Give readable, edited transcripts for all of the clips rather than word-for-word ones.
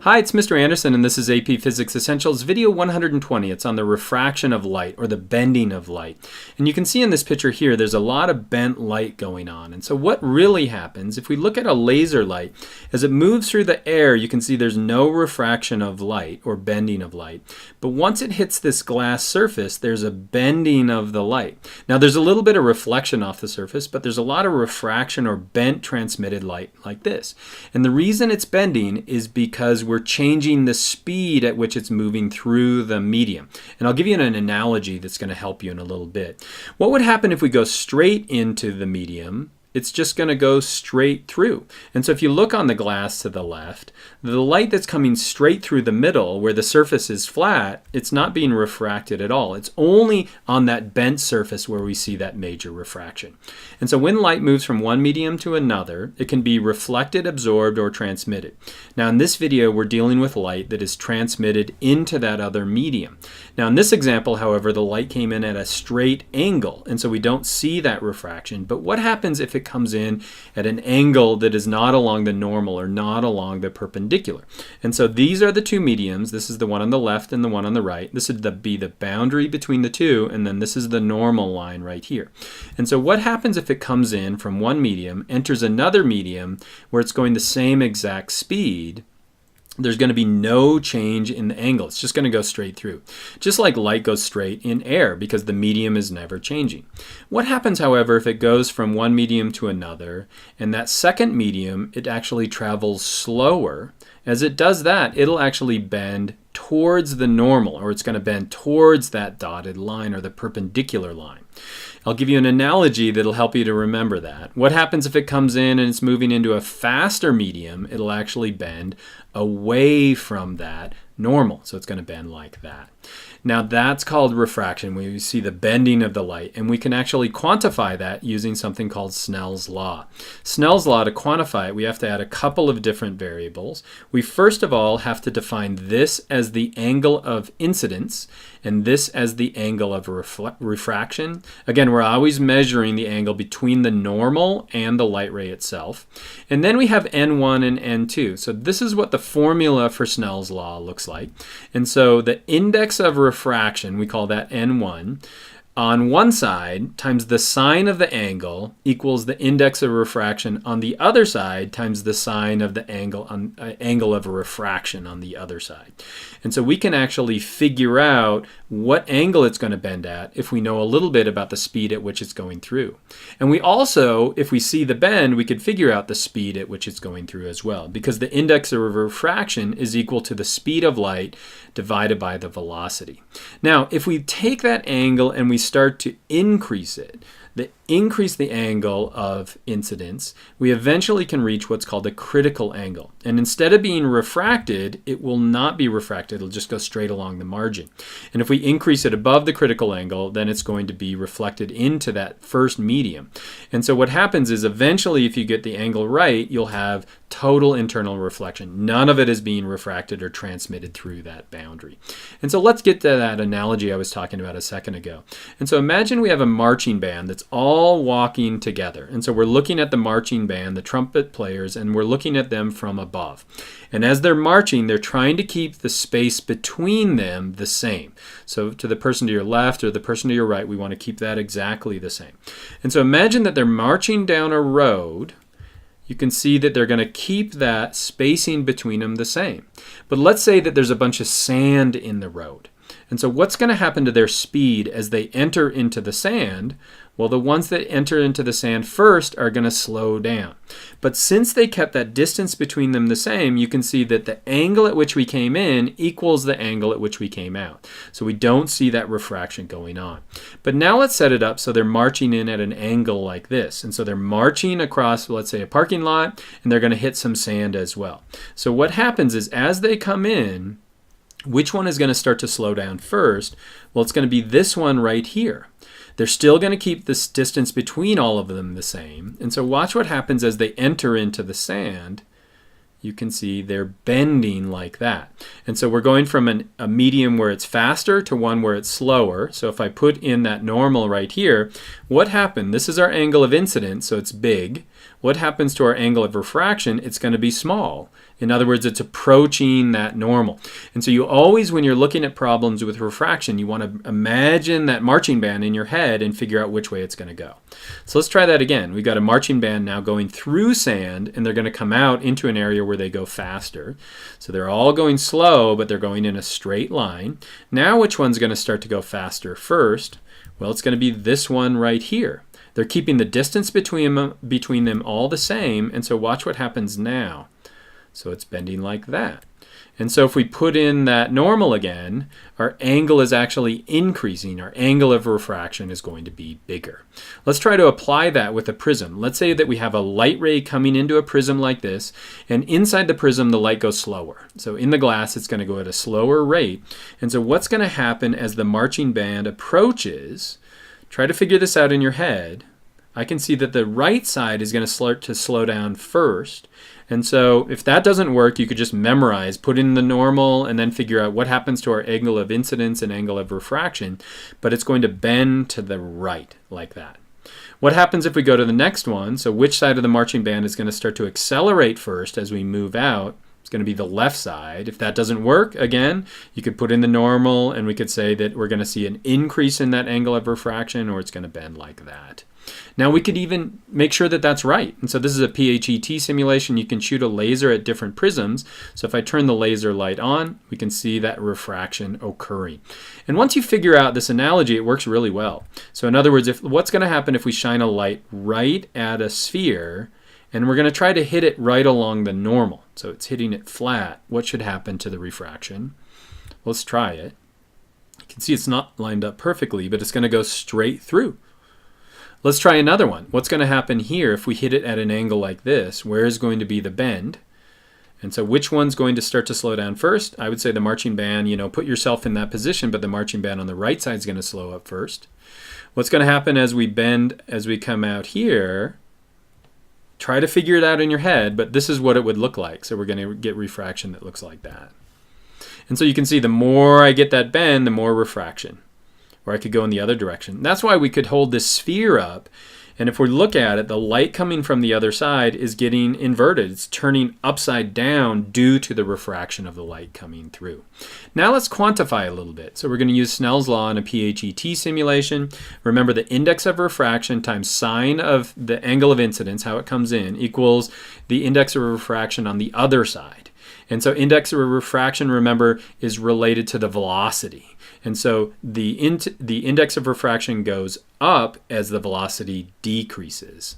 Hi, it's Mr. Anderson, and this is AP Physics Essentials video 120. It's on the refraction of light, or the bending of light. And you can see in this picture here, there's a lot of bent light going on. And so what really happens, if we look at a laser light, as it moves through the air, you can see there's no refraction of light, or bending of light. But once it hits this glass surface, there's a bending of the light. Now, there's a little bit of reflection off the surface, but there's a lot of refraction or bent transmitted light like this. And the reason it's bending is because we're changing the speed at which it's moving through the medium. And I'll give you an analogy that's going to help you in a little bit. What would happen if we go straight into the medium? It's just going to go straight through. And so if you look on the glass to the left, the light that's coming straight through the middle where the surface is flat, it's not being refracted at all. It's only on that bent surface where we see that major refraction. And so when light moves from one medium to another, it can be reflected, absorbed, or transmitted. Now in this video, we're dealing with light that is transmitted into that other medium. Now in this example, however, the light came in at a straight angle, and so we don't see that refraction. But what happens if it comes in at an angle that is not along the normal or not along the perpendicular? And so these are the two mediums. This is the one on the left and the one on the right. This would be the boundary between the two, and then this is the normal line right here. And so what happens if it comes in from one medium, enters another medium where it's going the same exact speed? There's going to be no change in the angle. It's just going to go straight through. Just like light goes straight in air because the medium is never changing. What happens, however, if it goes from one medium to another, and that second medium, it actually travels slower? As it does that, it'll actually bend towards the normal, or it's going to bend towards that dotted line or the perpendicular line. I'll give you an analogy that'll help you to remember that. What happens if it comes in and it's moving into a faster medium? It'll actually bend away from that normal. So it's going to bend like that. Now that's called refraction, where you see the bending of the light, and we can actually quantify that using something called Snell's law. Snell's law, to quantify it, we have to add a couple of different variables. We first of all have to define this as the angle of incidence and this as the angle of refraction. Again, we're always measuring the angle between the normal and the light ray itself. And then we have N1 and N2. So this is what the formula for Snell's law looks like. And so the index of refraction, we call that N1, on one side times the sine of the angle equals the index of refraction on the other side times the sine of the angle of refraction on the other side. And so we can actually figure out what angle it's going to bend at if we know a little bit about the speed at which it's going through. And we also, if we see the bend, we could figure out the speed at which it's going through as well, because the index of refraction is equal to the speed of light divided by the velocity. Now, if we take that angle and we start to increase it, increase the angle of incidence, we eventually can reach what's called a critical angle. And instead of being refracted, it will not be refracted. It'll just go straight along the margin. And if we increase it above the critical angle, then it's going to be reflected into that first medium. And so what happens is eventually, if you get the angle right, you'll have total internal reflection. None of it is being refracted or transmitted through that boundary. And so let's get to that analogy I was talking about a second ago. And so imagine we have a marching band that's all walking together. And so we're looking at the marching band, the trumpet players, and we're looking at them from above. And as they're marching, they're trying to keep the space between them the same. So to the person to your left or the person to your right, we want to keep that exactly the same. And so imagine that they're marching down a road. You can see that they're going to keep that spacing between them the same. But let's say that there's a bunch of sand in the road. And so what's going to happen to their speed as they enter into the sand? Well, the ones that enter into the sand first are going to slow down. But since they kept that distance between them the same, you can see that the angle at which we came in equals the angle at which we came out. So we don't see that refraction going on. But now let's set it up so they're marching in at an angle like this. And so they're marching across, let's say, a parking lot, and they're going to hit some sand as well. So what happens is as they come in, which one is going to start to slow down first? Well, it's going to be this one right here. They're still going to keep this distance between all of them the same. And so watch what happens as they enter into the sand. You can see they're bending like that. And so we're going from a medium where it's faster to one where it's slower. So if I put in that normal right here, what happened? This is our angle of incidence, so it's big. what happens to our angle of refraction? It's going to be small. In other words, it's approaching that normal. And so you always, when you're looking at problems with refraction, you want to imagine that marching band in your head and figure out which way it's going to go. So let's try that again. We've got a marching band now going through sand, and they're going to come out into an area where they go faster. So they're all going slow, but they're going in a straight line. Now which one's going to start to go faster first? Well, it's going to be this one right here. They're keeping the distance between them all the same, and so watch what happens now. So it's bending like that. And so if we put in that normal again, our angle is actually increasing. Our angle of refraction is going to be bigger. Let's try to apply that with a prism. Let's say that we have a light ray coming into a prism like this, and inside the prism the light goes slower. So in the glass it's going to go at a slower rate. And so what's going to happen as the marching band approaches, try to figure this out in your head. I can see that the right side is going to start to slow down first. And so if that doesn't work, you could just memorize, put in the normal, and then figure out what happens to our angle of incidence and angle of refraction. But it's going to bend to the right like that. What happens if we go to the next one? So which side of the marching band is going to start to accelerate first as we move out? It's going to be the left side. If that doesn't work, again, you could put in the normal, and we could say that we're going to see an increase in that angle of refraction, or it's going to bend like that. Now we could even make sure that that's right. And so this is a PHET simulation. You can shoot a laser at different prisms. So if I turn the laser light on, we can see that refraction occurring. And once you figure out this analogy, it works really well. So in other words, what's going to happen if we shine a light right at a sphere, and we're going to try to hit it right along the normal. So it's hitting it flat. What should happen to the refraction? Let's try it. You can see it's not lined up perfectly, but it's going to go straight through. Let's try another one. What's going to happen here if we hit it at an angle like this? Where is going to be the bend? And so which one's going to start to slow down first? I would say the marching band, put yourself in that position, but the marching band on the right side is going to slow up first. What's going to happen as we bend, as we come out here? Try to figure it out in your head, but this is what it would look like. So we're going to get refraction that looks like that. And so you can see the more I get that bend, the more refraction. Or I could go in the other direction. That's why we could hold this sphere up, and if we look at it, the light coming from the other side is getting inverted. It's turning upside down due to the refraction of the light coming through. Now let's quantify a little bit. So we're going to use Snell's law in a PHET simulation. Remember, the index of refraction times sine of the angle of incidence, how it comes in, equals the index of refraction on the other side. And so index of refraction, remember, is related to the velocity. And so the index of refraction goes up as the velocity decreases.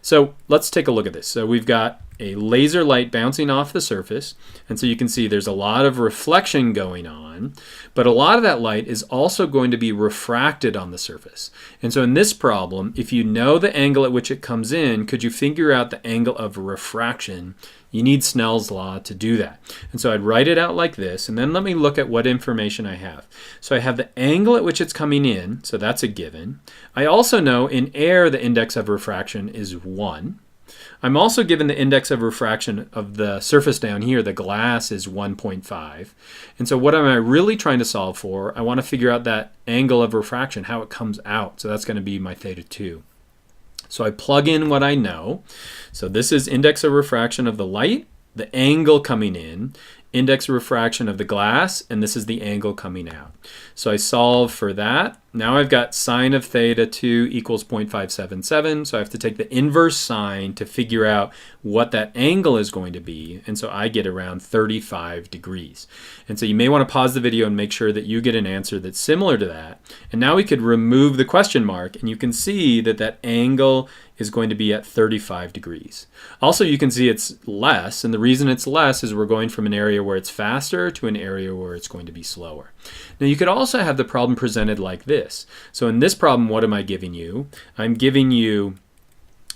So let's take a look at this. So we've got a laser light bouncing off the surface, and so you can see there's a lot of reflection going on, but a lot of that light is also going to be refracted on the surface. And so in this problem, if you know the angle at which it comes in, could you figure out the angle of refraction? You need Snell's law to do that. And so I'd write it out like this, and then let me look at what information I have. So I have the angle at which it's coming in, so that's a given. I also know in air the index of refraction is 1. I'm also given the index of refraction of the surface down here, the glass, is 1.5. And so what am I really trying to solve for? I want to figure out that angle of refraction, how it comes out. So that's going to be my theta 2. So I plug in what I know. So this is index of refraction of the light, the angle coming in, index of refraction of the glass, and this is the angle coming out. So I solve for that. Now I've got sine of theta 2 equals 0.577, so I have to take the inverse sine to figure out what that angle is going to be, and so I get around 35 degrees. And so you may want to pause the video and make sure that you get an answer that's similar to that. And now we could remove the question mark, and you can see that that angle is going to be at 35 degrees. Also, you can see it's less, and the reason it's less is we're going from an area where it's faster to an area where it's going to be slower. Now you could also have the problem presented like this. So in this problem, what am I giving you? I'm giving you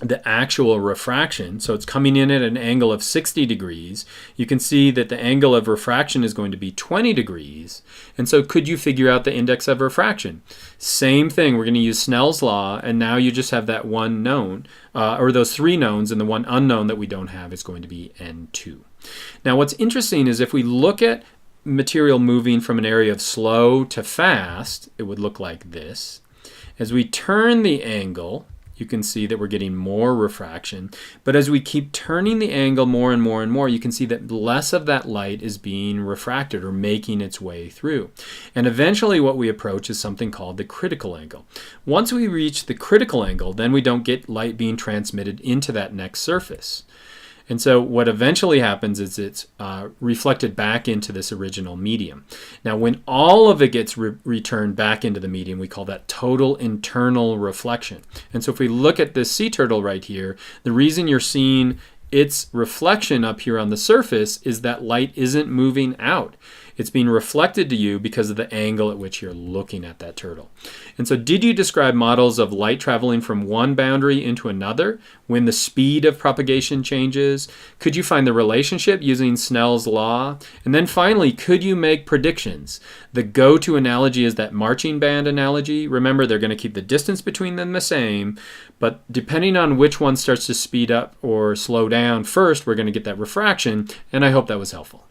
the actual refraction. So it's coming in at an angle of 60 degrees. You can see that the angle of refraction is going to be 20 degrees. And so could you figure out the index of refraction? Same thing, we're going to use Snell's law, and now you just have that one known, or those three knowns, and the one unknown that we don't have is going to be N2. Now what's interesting is if we look at material moving from an area of slow to fast, it would look like this. As we turn the angle, you can see that we're getting more refraction. But as we keep turning the angle more and more and more, you can see that less of that light is being refracted or making its way through. And eventually what we approach is something called the critical angle. Once we reach the critical angle, then we don't get light being transmitted into that next surface. And so what eventually happens is it's reflected back into this original medium. Now when all of it gets returned back into the medium, we call that total internal reflection. And so if we look at this sea turtle right here, the reason you're seeing its reflection up here on the surface is that light isn't moving out. It's being reflected to you because of the angle at which you're looking at that turtle. And so did you describe models of light traveling from one boundary into another when the speed of propagation changes? Could you find the relationship using Snell's law? And then finally, could you make predictions? The go-to analogy is that marching band analogy. Remember, they're going to keep the distance between them the same, but depending on which one starts to speed up or slow down first, we're going to get that refraction, and I hope that was helpful.